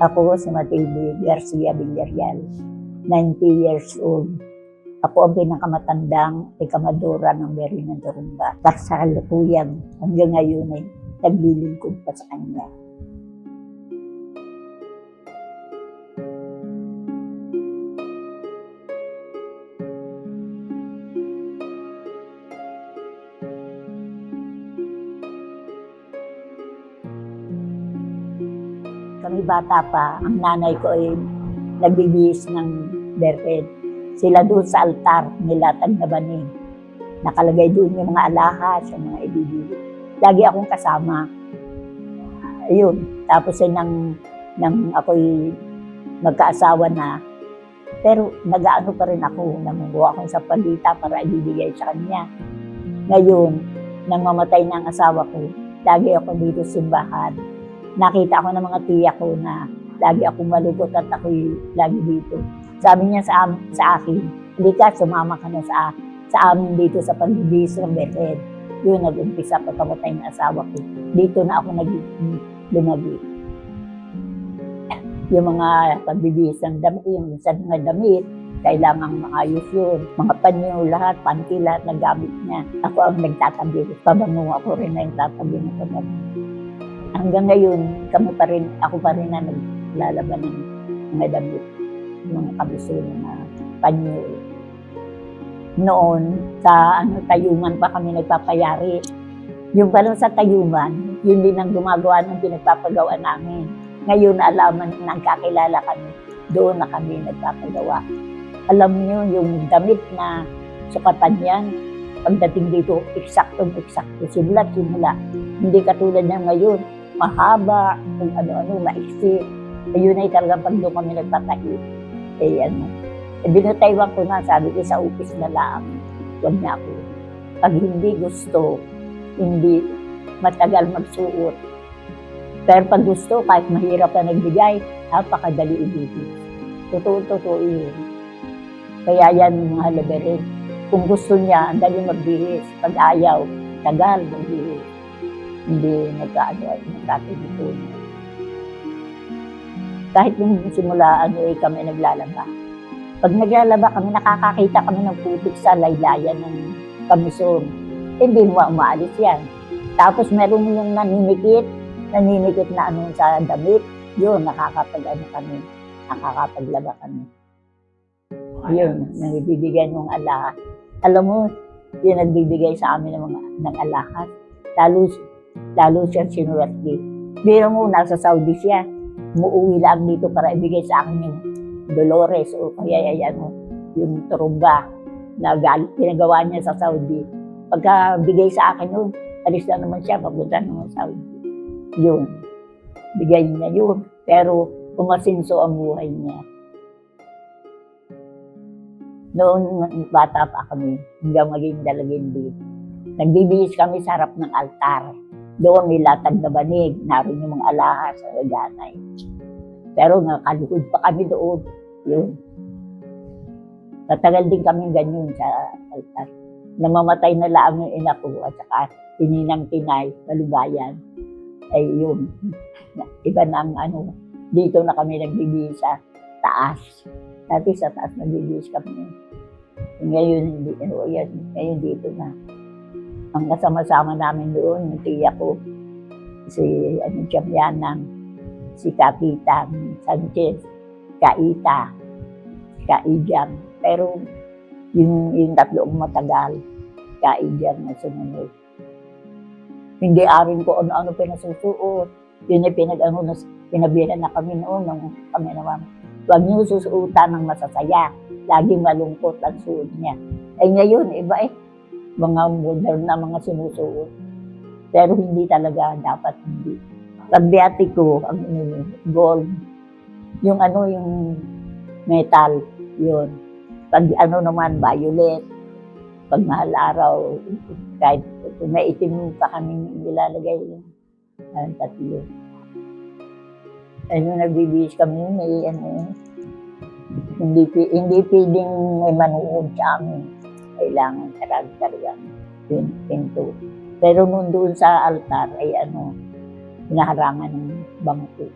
Ako si Matilde Garcia Villarreal, 90 years old. Ako ang pinakamatandang ikamadora ng Mary ng Turumba. Sa kalukuyan, hanggang ngayon ay naglilingkod pa sa kanya. Kami bata pa, ang nanay ko ay nagbibihis ng berhed. Sila doon sa altar, nilatag na banig. Nakalagay doon yung mga alahas, yung mga ibibigay. Lagi akong kasama. Ayun. Tapos ay nang ako'y magkaasawa na, pero nag-aano pa rin ako, namumuha ako sa palita para ibibigay sa kanya. Ngayon, nang mamatay na ang asawa ko, lagi ako dito sa simbahan. Nakita ko ng mga tiya ko na lagi akong malungkot at ako'y lagi dito. Sabi niya sa akin, hindi ka, sumama ka na sa amin dito sa pagbibihis ng berhed. Yun, nag-umpisa pagkamatay ng asawa ko. Dito na ako lumagi. Yung mga pagbibihis ng damit, yung sa mga damit, kailangang maayos yun. Mga panyo, lahat, panty, lahat ng gamit niya. Ako ang nagtatabi. Pabango ako rin na yung tatabi ng pamag. Hanggang ngayon, ako pa rin na naglalaban ng mga damit, mga kabiso, mga panyo. Noon, sa tayuman pa kami nagpapayari. Yung pala sa tayuman, yun din ang gumagawa ng pinagpapagawa namin. Ngayon, alaman na kakilala kami, doon na kami nagpapagawa. Alam niyo, yung damit na sukatan yan, pagdating dito, eksakto, simula. Hindi katulad niya ngayon, mahaba, kung ano-ano, maiksi. Ayun ay talagang pag doon kami nagpatahi. Binutaywan ko na, sabi ko sa upis na lang, huwag na ako. Pag hindi gusto, hindi matagal magsuot. Pero pag gusto, kahit mahirap na nagbigay, napakadali ibigay. Totoo yun. Kaya yan mga labirin. Kung gusto niya, ang dali magbihis. Pag ayaw, tagal magbihis. Hindi nagkatulito. Kahit nung simula, kami naglalaba. Pag naglalaba kami, nakakakita kami ng putik sa laylayan ng kamisyon. Hindi mo umaalis yan. Tapos meron yung naninikit na sa damit. Yun, nakakapaglaba kami. Yun, nagbibigay ng alahas. Alam mo, yun nagbibigay sa amin ng alahas. Lalo siya sinuwerte. Biro mo, nasa Saudi siya. Umuwi lang dito para ibigay sa akin yung Dolores o kaya yung Turumba na pinagawa niya sa Saudi. Pagka bigay sa akin yun, alis na naman siya, papunta naman sa Saudi. Yun. Bigay niya yun. Pero umasinso ang buhay niya. Noon, bata pa kami, hanggang maging dalagin dito. Nagbibihis kami sa harap ng altar. Doon may latag na banig, naroon yung mga alahas sa laganay. Pero nakalikod pa kami doon. Yun. Tatagal din kami ganyan sa altar. Namamatay na lang yung ina ko at saka tininang tinay, malubayan. Ay yun. Iba na ang dito na kami nagbibihis sa taas. Dati sa taas nagbibihis kami. Ngayon, ngayon dito na. Ang kasama-sama namin doon, yung tiya ko, si Jamianang, si Kapitang Sanchez, Kaita, Kaijang. Pero yung tatlong matagal, Kaijang na sumunod. Hindi arin ko ano-ano pinasusuot. Yun ay pinabihan na kami noon, nung kami naman. Huwag niyo susuotan ng masasaya. Laging malungkot ang suot niya. Ay ngayon, iba mga modern na mga sinusuot. Pero hindi talaga, dapat hindi. Pag ko, ang gold, yung metal, yun. Pag naman, violet. Pag mahal araw, kahit may itim pa kami nilalagay yun. Tatlo. Nagbibihis kami, hindi pwedeng may manuod sa amin. Kailangan talagang pinto. Pero nung doon sa altar ay hinaharangan ng bangko.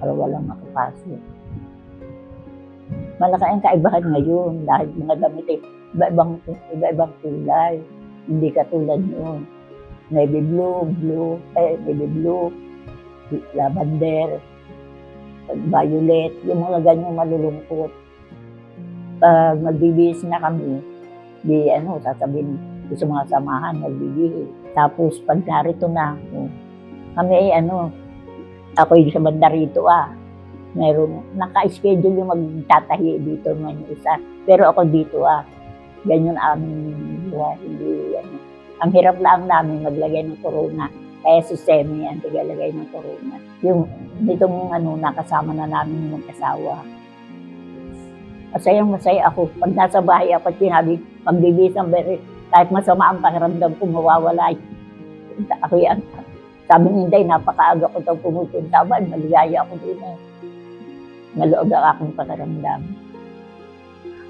para walang makapasok. Malaki ang kaibahan ngayon dahil mga damit ay iba-ibang kulay. Hindi katulad noon. Navy blue, lavender, violet, yung mga ganyang malulungkot. Pag magbibihis na kami, sasabihin ko sa mga samahan, magbibihis. Tapos pag narito na ako, kami ay ako yung sa banda rito meron, naka-schedule yung magtatahi dito man yung isa. Pero ako dito ganyan aming buhay. Hindi, Ang hirap lang namin maglagay ng corona. Kaya si Semi ang tigalagay ng corona. Yung nitong nakasama na namin yung mag-asawa. Masaya ako. Pag nasa bahay ako, sinabi, magbibis ang beri. Kahit masama ang pakiramdam ko, mawawala. Sabi ni Inday, napakaaga ko itong pumupunta. Maligaya ako doon. Maloob ang aking pakiramdam.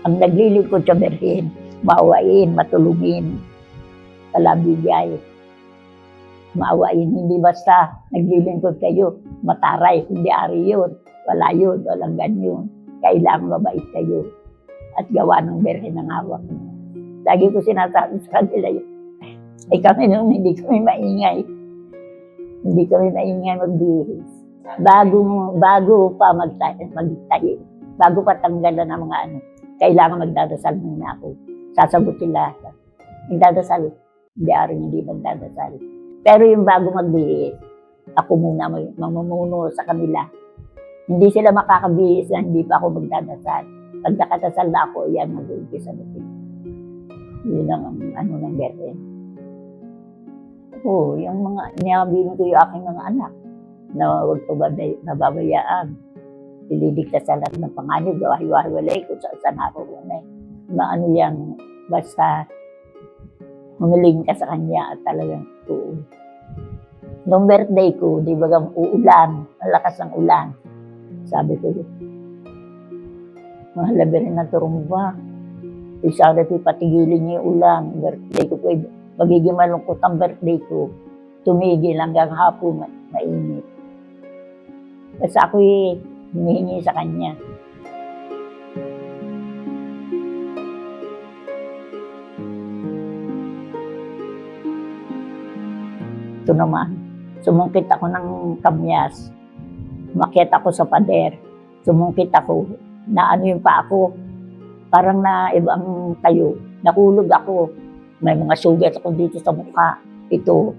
Ang naglilingkod sa berhin, maawain, matulungin, palabigay. Maawain, hindi basta naglilingkod kayo, mataray, hindi ari yun. Wala yun, walang ganyan. Kailangan mabait kayo at gawa ng berhin ng hawak niyo. Lagi ko sinasabi sa kanila yun. Kami nung hindi kami maingay. Hindi kami maingay magbihis. Bago pa magtahi, bago pa tanggalan ng mga kailangan magdadasal muna ako. Sasagot sila. Magdadasal. Hindi magdadasal. Pero yung bago magbihis, ako muna mamumuno sa kanila. Hindi sila makakabihis na hindi pa ako magdadasal. Pag nakadasal na ako, yan mag-umpisa na sila. Yun ang ng berhen. Yung mga niyabilin ko yung aking mga anak na huwag pababayaan. Ililigtas sa lahat ng panganib, wahi-walay ko saan ako. Yan, basta humiling ka sa kanya at talagang tuon. Noong birthday ko, di ba uulan, malakas ang ulan. Sabi ko, mahalabi rin na turumba. Sabi ko, patigilin niyo yung ulan. Birthday ko, magiging malungkot ang birthday ko. Tumigil hanggang hapon, mainit. Basta ako hinihingi sa kanya. Ito naman, sumungkit ako ng kamyas. Umakyat ako sa pader. Sumungkit ako. Yung pa ako. Parang na ibang tayo. Nahulog ako. May mga sugat ako dito sa mukha. Ito.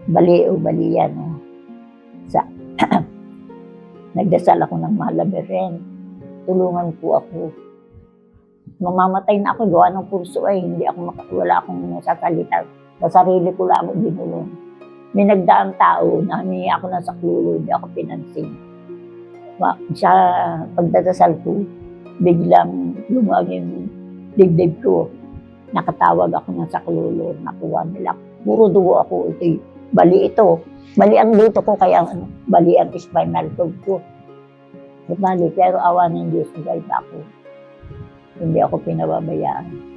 Bali yan. Nagdasal ako ng malabirin. Tulungan po ako. Mamamatay na ako, gawa ng pulso hindi ako wala akong sasalita. Sa sarili ko lang ako binulong. May nagdaang tao na humingi ako ng saklolo, hindi ako pinansin. Sa pagdadasal ko, biglang lumagin yung dibdib ko. Nakatawag ako ng saklolo, nakuha nila. Puro dugo ako, bali ito. Bali ang dito ko, kaya bali ang spinal cord ko. Bali, pero awa ng Diyos, guide ako. Hindi ako pinababayaan.